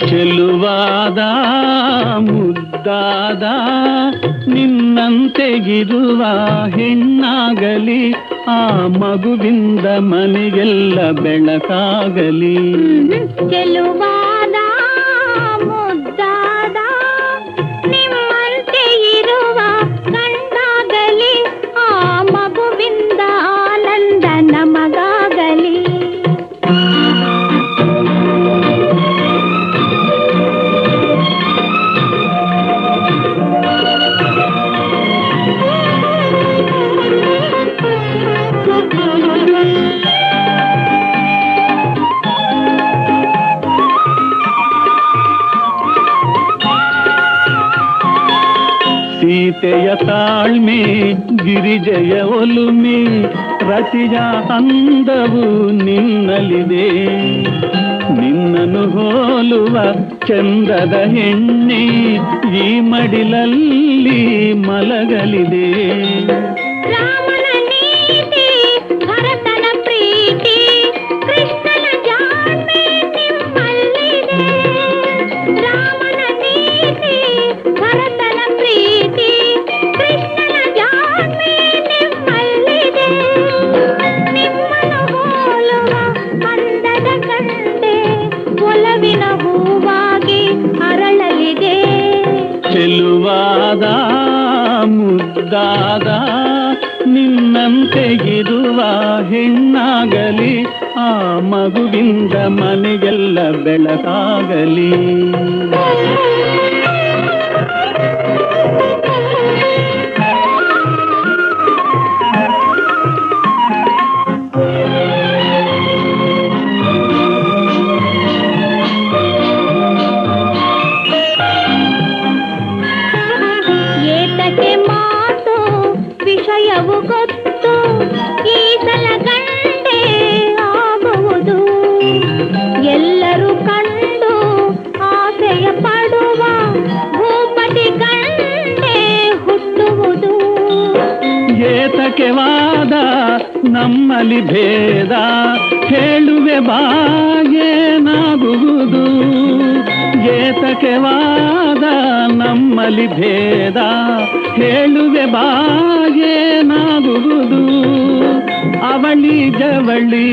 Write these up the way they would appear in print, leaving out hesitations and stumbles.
ಚೆಲುವಾದ ಮುದ್ದಾದ ನಿನ್ನಂತೆಗಿರುವ ಹೆಣ್ಣಾಗಲಿ, ಆ ಮಗುವಿಂದ ಮನೆಗೆಲ್ಲ ಬೆಳಕಾಗಲಿ. ಚೆಲುವಾದ ಮುದ್ದಾದ ನಿಮ್ಮಂತೆ ಇರುವ ಗಂಡಾಗಲಿ, ಆ ಮಗುವಿಂದ ಆನಂದ ನಮಗಾಗಲಿ. ಸೀತೆಯ ತಾಳ್ಮೆ, ಗಿರಿಜೆಯ ಒಲುಮೆ, ರತಿಯ ಅಂದವು ನಿನ್ನಲಿದೆ. ನಿನ್ನನ್ನು ಹೋಲುವ ಚಂದದ ಹೆಣ್ಣೆ ಈ ಮಡಿಲಲ್ಲಿ ಮಲಗಲಿದೆ. ರಾಮನ ನೀತಿ, ಭರತನ ಪ್ರೀತಿ, ಕೃಷ್ಣನ ಜಾಣ್ಮೆ ನಿಮ್ಮಲ್ಲಿದೆ. ರಾಮನ ನೀತಿ, ಭರತನ ಪ್ರೀತಿ, ಕೃಷ್ಣನ ಜಾಣ್ಮೆ ನಿಮ್ಮಲ್ಲಿದೆ. ನಿಮ್ಮನ್ನು ಹೋಲುವ ಅಂದದ ಗಂಡೆ ಒಲವಿನ ಹೂವಾಗಿ ಅರಳಲಿದೆ. ಚೆಲುವಾದ ಮುದ್ದಾದ ನಿನ್ನಂತೆಗಿರುವ ಹೆಣ್ಣಾಗಲಿ, ಆ ಮಗುವಿಂದ ಮನೆಗೆಲ್ಲ ಬೆಳಕಾಗಲಿ. ಏತಕ್ಕೆ ಮಾತು ವಿಷಯವು ಗೊತ್ತು, ಈ ಸಲ ಗಂಡೆ ಆಗುವುದು. ಎಲ್ಲರೂ ಕಂಡು ಆಸೆಯ ಪಡುವ ಭೂಪತಿ ಗಂಡೆ ಹುಟ್ಟುವುದು. ಏತಕ್ಕೆ ವಾದ ನಮ್ಮಲ್ಲಿ ಭೇದ, ಹೇಳುವೆ ಬಾಗೇನಾಗುವುದು. ಏತಕ್ಕೆ ವಾದ ನಮ್ಮಲ್ಲಿ ಭೇದ, ಹೇಳುವೆ ಬಾಗೇನಾಗುವುದು. ಅವಳಿ ಜವಳಿ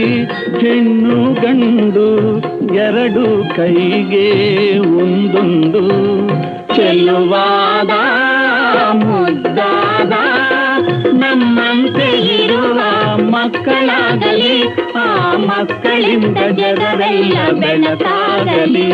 ಹೆಣ್ಣು ಗಂಡು ಎರಡು ಕೈಗೆ ಒಂದೊಂದು. ಚೆಲುವಾದ ಮುದ್ದಾದ ನಮ್ಮಂತೆ ಇರುವ ಮಕ್ಕಳಾಗಲಿ, ಆ ಮಕ್ಕಳಿಂದ ಜಗವೆಲ್ಲ ಬೆಳಕಾಗಲಿ.